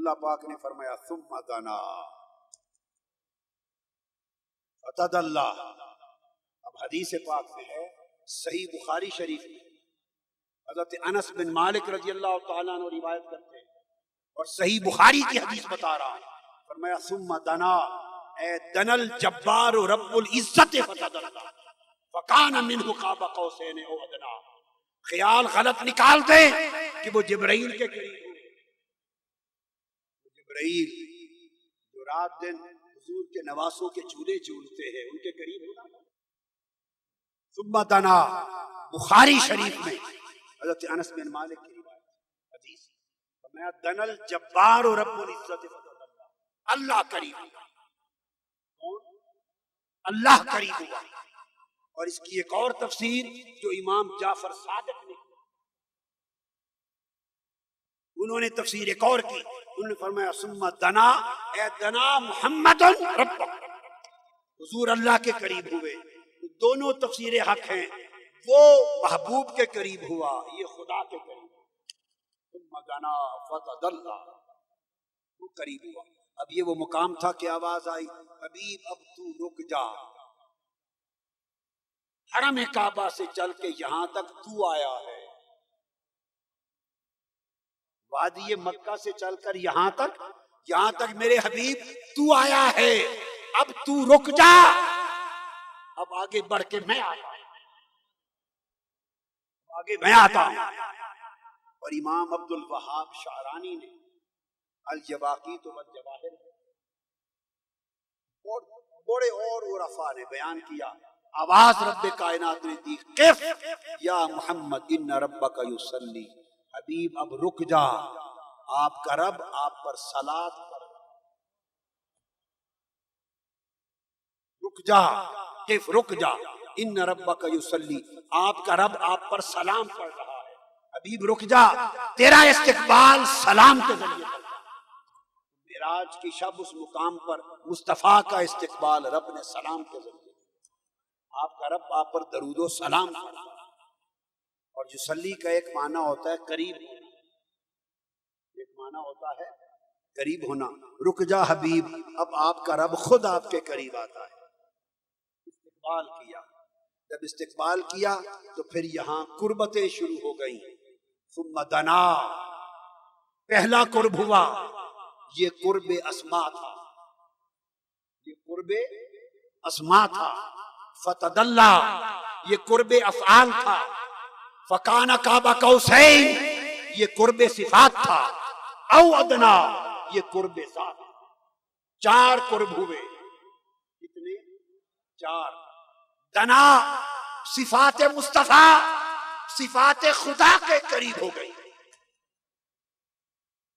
اللہ پاک نے فرمایا ثم دنا فتدلی. اب حدیث پاک میں ہے صحیح بخاری شریف میں حضرت انس بن مالک رضی اللہ تعالیٰ عنہ روایت کرتے ہیں اور صحیح بخاری کی حدیث بتا رہا ہے. فرمایا ثم دنا اے دنا الجبار رب العزت فتدلی فکان منہ قاب قوسین او ادنا. خیال غلط نکال دے کہ وہ جبرائیل کے قریب ہو. جبرائیل جو رات دن حضور کے نواسوں کے چولے چولتے ہیں ان کے قریب ہونا. ثم دنا بخاری شریف میں حضرت انس بن مالک کی روایت حدیث فرمایا دنا الجبار رب العزت فتدلی. اللہ قریب ہوا. اللہ قریب ہوا. اور اس کی ایک اور تفسیر جو امام جعفر صادق نے انہوں نے تفسیر ایک اور کی. انہوں نے فرمایا ثم دنا اے دنا محمد رب. حضور اللہ کے قریب ہوئے. دونوں تفسیریں حق ہیں. وہ محبوب کے قریب ہوا, یہ خدا کے قریب ہوا. ثم دنا فتدلی وہ قریب ہوا. اب یہ وہ مقام تھا کہ آواز آئی حبیب اب تو رک جا. حرم کعبہ سے چل کے یہاں تک تو آیا ہے. وادی مکہ سے چل کر یہاں تک میرے حبیب تو آیا ہے. اب تو رک جا. اب آگے بڑھ کے میں آتا ہوں. اور امام عبد الوہاب شعرانی نے الجواقیت والجواہر بڑے اور عرفا نے بیان کیا. آواز رب کائنات نے دی قف یا محمد ان ربک یصلی. حبیب اب رک جا, آپ کا رب آپ پر صلات پڑھ رہا ہے. رک جا قف رک جا ان ربک یصلی. آپ کا رب آپ پر سلام پڑھ رہا ہے. حبیب رک جا, تیرا استقبال سلام کے ذریعے کرتا ہے. معراج کی شب اس مقام پر مصطفیٰ کا استقبال رب نے سلام کے ذریعے. آپ کا رب آپ پر درود و سلام کرتا ہے. اور یصلی کا ایک معنی ہوتا ہے قریب ہونا. ایک معنی ہوتا ہے قریب ہونا. رک جا حبیب, اب آپ کا رب خود آپ کے قریب آتا ہے. استقبال کیا. جب استقبال کیا تو پھر یہاں قربتیں شروع ہو گئیں. ثم دنا پہلا قرب ہوا, یہ قرب اسماء تھا. یہ قرب اسماء تھا. فتدلی یہ قرب افعال تھا. فکان قاب قوسین یہ قرب صفات تھا. او ادنا یہ قرب ذات. 4 قرب ہوئے. کتنے؟ 4. دنا صفات مصطفیٰ صفات خدا کے قریب ہو گئی.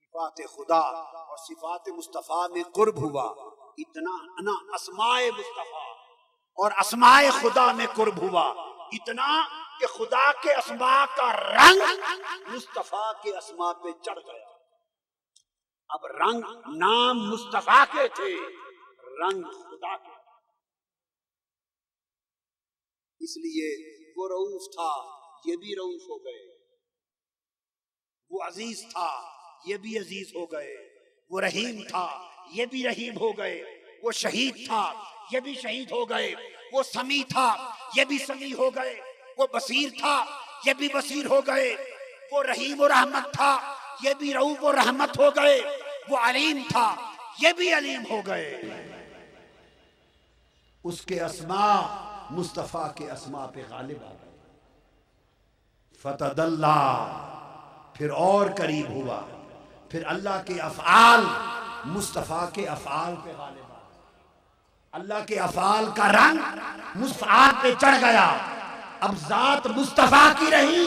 صفات خدا اور صفات مصطفیٰ میں قرب ہوا. اتنا انا اسماء مصطفیٰ اور اسماء خدا میں قرب ہوا. اتنا کہ خدا کے اسماء کا رنگ مصطفیٰ کے اسماء پہ چڑھ گیا. اب رنگ نام مصطفیٰ کے تھے, رنگ خدا کے. اس لیے وہ رؤوف تھا, یہ بھی رؤوف ہو گئے. وہ عزیز تھا, یہ بھی عزیز ہو گئے. وہ رحیم تھا, یہ بھی رحیم ہو گئے. وہ شہید تھا, یہ بھی شہید ہو گئے. وہ سمیع تھا, یہ بھی سمیع ہو گئے. وہ بصیر تھا, یہ بھی بصیر ہو گئے. وہ رحیم و رحمت تھا, یہ بھی رؤوف و رحمت ہو گئے. وہ علیم تھا, یہ بھی علیم ہو گئے. اس کے اسماء مصطفیٰ کے اسماء پہ غالب آ گئے. فتدلی پھر اور قریب ہوا. پھر اللہ کے افعال مصطفیٰ کے افعال پہ غالب آ گئے. اللہ کے افعال کا رنگ مصطفیٰ پہ چڑھ گیا. اب ذات مصطفیٰ کی رہی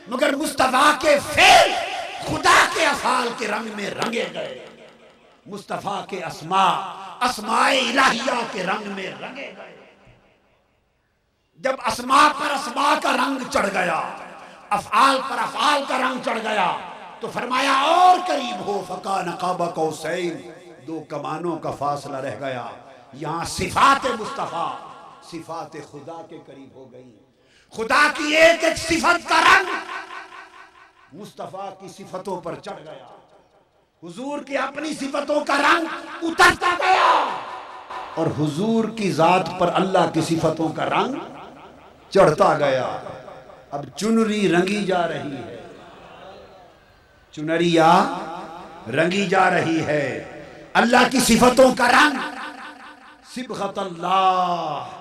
مگر مصطفیٰ کے فعل خدا کے افعال کے رنگ میں رنگے گئے. مصطفیٰ کے اسماء اسماء الہیہ کے رنگ میں رنگے گئے. جب اسماء پر اسماء کا رنگ چڑھ گیا, افعال پر افعال کا رنگ چڑھ گیا, تو فرمایا اور قریب ہو. فکان قاب قوسین 2 کمانوں کا فاصلہ رہ گیا. یہاں صفات مصطفیٰ صفات خدا کے قریب ہو گئی. خدا کی ایک ایک صفت کا رنگ مصطفیٰ کی صفتوں پر چڑھ گیا. حضور کی اپنی صفتوں کا رنگ اترتا گیا اور حضور کی ذات پر اللہ کی صفتوں کا رنگ چڑھتا گیا. اب چنری رنگی جا رہی ہے، چنریا رنگی جا رہی ہے. اللہ کی صفتوں کا رنگ صبغۃ اللہ،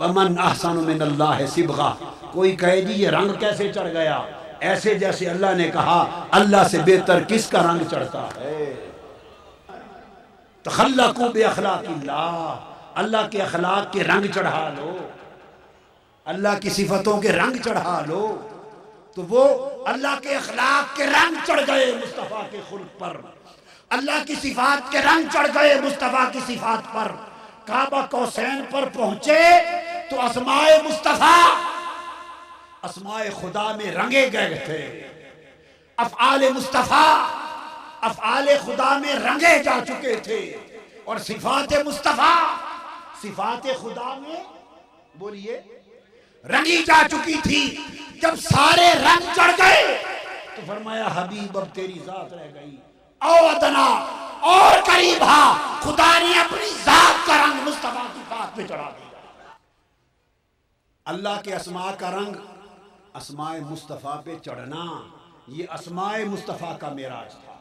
ومن احسن من اللہ صبغہ. کوئی کہے جی یہ رنگ کیسے چڑھ گیا؟ ایسے جیسے اللہ نے کہا اللہ سے بہتر کس کا رنگ چڑھتا ہے. تخلقوا باخلاق اللہ، اللہ کے اخلاق کے رنگ چڑھا لو، اللہ کی صفتوں کے رنگ چڑھا لو. تو وہ اللہ کے اخلاق کے رنگ چڑھ گئے مصطفیٰ کے خلق پر، اللہ کی صفات کے رنگ چڑھ گئے مصطفیٰ کی صفات پر. کعبہ قوسین پر پہنچے تو اسماء مصطفیٰ اسماء خدا میں رنگے گئے تھے. افعال مصطفیٰ افعال خدا میں رنگے جا چکے تھے، اور صفات مصطفیٰ صفات خدا میں بولیے رنگی جا چکی تھی. جب سارے رنگ چڑھ گئے تو فرمایا حبیب اب تیری ذات رہ گئی. او ادنا اور قریب ہا، خدا نے اپنی ذات کا رنگ مصطفیٰ کی ذات پہ چڑھا دیا. اللہ کے اسماء کا رنگ اسماء مصطفیٰ پہ چڑھنا، یہ اسماء مصطفیٰ کا معراج تھا.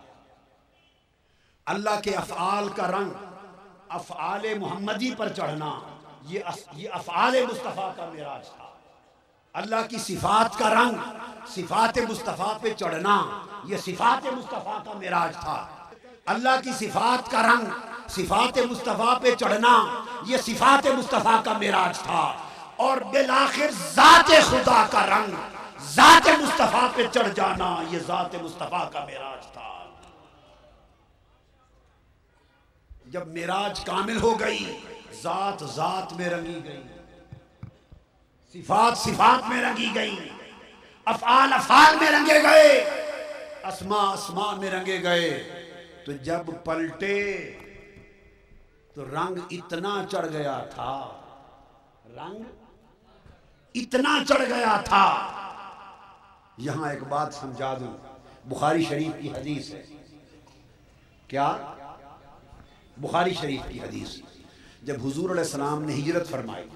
اللہ کے افعال کا رنگ افعال محمدی پر چڑھنا، یہ افعال مصطفیٰ کا معراج تھا. اللہ کی صفات کا رنگ صفات مصطفیٰ پہ چڑھنا، یہ صفات مصطفیٰ کا معراج تھا. اللہ کی صفات کا رنگ صفات مصطفیٰ پہ چڑھنا، یہ صفات مصطفیٰ کا معراج تھا. اور بالآخر ذات خدا کا رنگ ذات مصطفیٰ پہ چڑھ جانا، یہ ذات مصطفیٰ کا معراج تھا. جب معراج کامل ہو گئی، ذات ذات میں رنگی گئی، صفات صفات میں رنگی گئی، افعال افعال میں رنگے گئے، اسماء اسماء میں رنگے گئے. تو جب پلٹے تو رنگ اتنا چڑھ گیا تھا، رنگ اتنا چڑھ گیا تھا. یہاں ایک بات سمجھا دوں، بخاری شریف کی حدیث ہے. کیا؟ بخاری شریف کی حدیث. جب حضور علیہ السلام نے ہجرت فرمائی،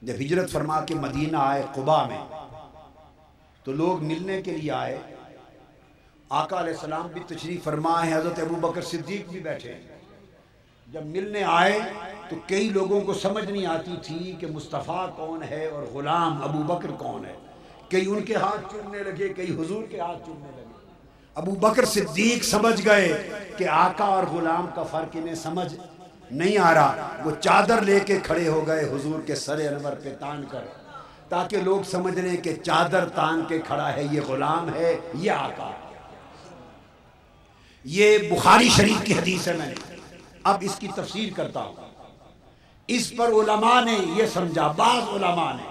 جب ہجرت فرما کے مدینہ آئے قباء میں، تو لوگ ملنے کے لیے آئے. آقا علیہ السلام بھی تشریف فرما ہے، حضرت ابوبکر صدیق بھی بیٹھے. جب ملنے آئے تو کئی لوگوں کو سمجھ نہیں آتی تھی کہ مصطفیٰ کون ہے اور غلام ابو بکر کون ہے. کئی ان کے ہاتھ چومنے لگے، کئی حضور کے ہاتھ چومنے لگے. ابو بکر صدیق سمجھ گئے کہ آقا اور غلام کا فرق انہیں سمجھ نہیں آ رہا. وہ چادر لے کے کھڑے ہو گئے حضور کے سر انور پہ تان کر، تاکہ لوگ سمجھ لیں کہ چادر تان کے کھڑا ہے یہ غلام ہے، یہ آقا ہے. یہ بخاری شریف کی حدیث ہے. میں اب اس کی تفسیر کرتا ہوں. اس پر علماء نے یہ سمجھا، بعض علماء نے،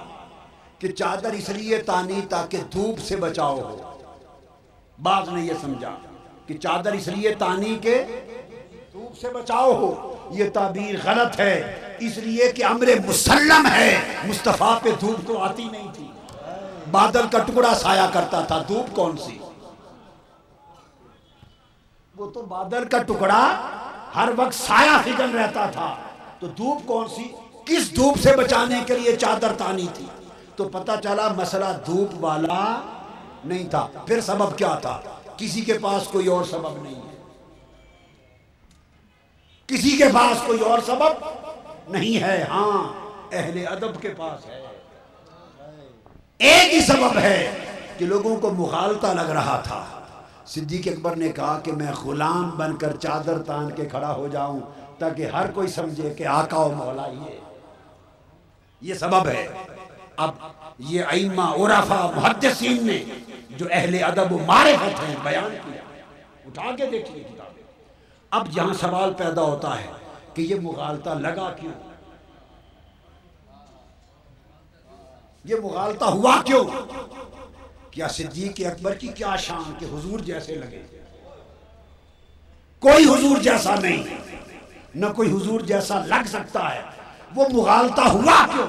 کہ چادر اس لیے تانی تاکہ دھوپ سے بچاؤ ہو. بعض نے یہ سمجھا کہ چادر اس لیے تانی کہ دھوپ سے بچاؤ ہو. یہ تعبیر غلط ہے، اس لیے کہ امر مسلم ہے مصطفیٰ پہ دھوپ تو آتی نہیں تھی. بادل کا ٹکڑا سایہ کرتا تھا، دھوپ کون سی؟ وہ تو بادل کا ٹکڑا ہر وقت سایہ فگن رہتا تھا، تو دھوپ کون سی؟ کس دھوپ سے بچانے کے لیے چادر تانی تھی؟ تو پتہ چلا مسئلہ دھوپ والا نہیں تھا. پھر سبب کیا تھا؟ کسی کے پاس کوئی اور سبب نہیں ہے، کسی کے پاس کوئی اور سبب نہیں ہے. ہاں اہل ادب کے پاس ہے. ایک ہی سبب ہے کہ لوگوں کو مغالطہ لگ رہا تھا. صدیق اکبر نے کہا کہ میں غلام بن کر چادر تان کے کھڑا ہو جاؤں تاکہ ہر کوئی سمجھے کہ آقا و مولا یہ سبب ہے. اب یہ ائمہ عرفاء محدثین نے جو اہل ادب و معرفت ہیں بیان کیا، اٹھا کے دیکھیے کتابیں. اب یہاں سوال پیدا ہوتا ہے کہ یہ مغالطہ لگا کیوں؟ یہ مغالطہ ہوا کیوں؟ کیا صدیق اکبر کی کیا شان کہ حضور جیسے لگے؟ کوئی حضور جیسا نہیں، نہ کوئی حضور جیسا لگ سکتا ہے. وہ مغالطہ ہوا کیوں؟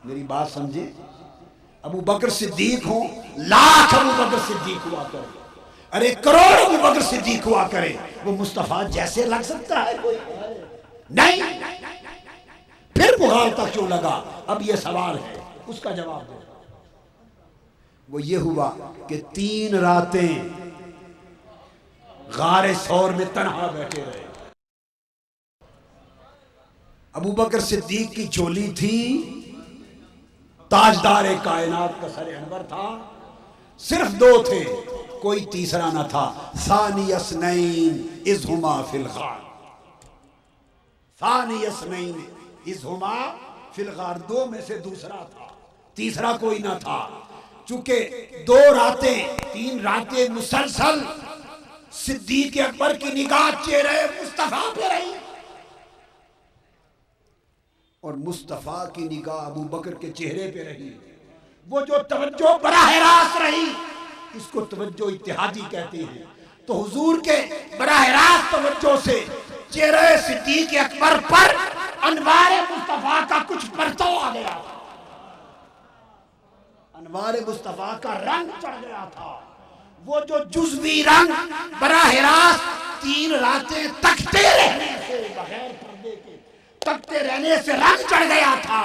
میری بات سمجھے. ابو بکر صدیق ہوں، لاکھ ابو بکر صدیق ہوا کرے، ارے کروڑ ابو بکر صدیق ہوا کرے، وہ مصطفیٰ جیسے لگ سکتا ہے کوئی؟ نہیں۔ پھر مغالطہ کیوں لگا؟ اب یہ سوال ہے، اس کا جواب دو۔ وہ یہ ہوا کہ 3 راتیں غار ثور میں تنہا بیٹھے رہے۔ ابو بکر صدیق کی چولی تھی، تاجدار کائنات کا سر انور تھا، صرف 2 تھے، کوئی تیسرا نہ تھا۔ ثانی اثنین اذ ہما فی الغار، ثانی اثنین اذ ہما فی الغار، 2 میں سے دوسرا تھا، تیسرا کوئی نہ تھا۔ چونکہ 2 راتیں 3 راتیں مسلسل صدیق اکبر کی نگاہ چہرے مصطفیٰ پہ رہی، اور مصطفیٰ کی نگاہ ابو بکر کے چہرے پہ رہی۔ وہ جو توجہ براہ راست رہی، اس کو توجہ اتحادی کہتے ہیں۔ تو حضور کے براہ راست توجہ سے چہرے صدیق اکبر پر انوار مصطفیٰ کا کچھ پرتو آ گیا، انوار مصطفیٰ کا رنگ چڑھ گیا تھا۔ وہ جو جزوی رنگ براہ راست 3 راتیں تکتے رہنے سے، بغیر پردے کے تکتے رہنے سے رنگ چڑھ گیا تھا،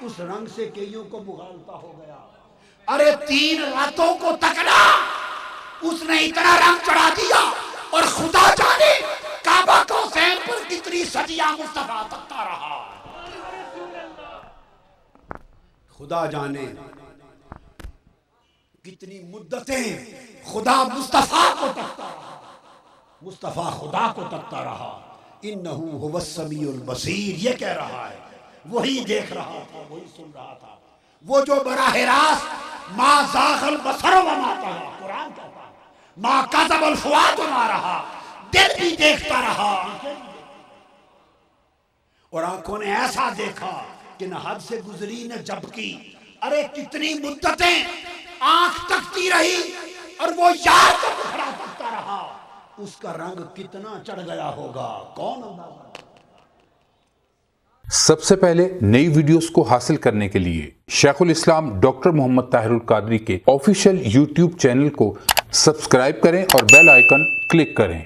اس رنگ سے کئیوں کو مغالطہ ہو گیا۔ ارے 3 راتوں کو تکنا، اس نے اتنا رنگ چڑھا دیا، اور خدا جانے کعبہ کوثین پر کتنی صدیاں مصطفیٰ تکتا رہا، خدا جانے کتنی مدتیں خدا مصطفیٰ کو تکتا رہا، مصطفیٰ خدا کو تکتا رہا۔ انہو هو السمیع البصیر، یہ کہہ رہا ہے، وہی دیکھ رہا تھا، وہی سن رہا تھا۔ وہ جو براہ راست ما زاغ البصر وما طغی، قرآن کہتا ہے ما کذب الفؤاد وما رہا، دل بھی دیکھتا رہا، اور آنکھوں نے ایسا دیکھا کہ نہ حد سے گزری نہ جب کی۔ ارے کتنی مدتیں آنکھ تکتی رہی، اور وہ یار کو کھڑا تکتا رہا، اس کا رنگ کتنا چڑھ گیا ہوگا، کون اندازہ۔ سب سے پہلے نئی ویڈیوز کو حاصل کرنے کے لیے شیخ الاسلام ڈاکٹر محمد طاہر القادری کے آفیشیل یوٹیوب چینل کو سبسکرائب کریں اور بیل آئیکن کلک کریں۔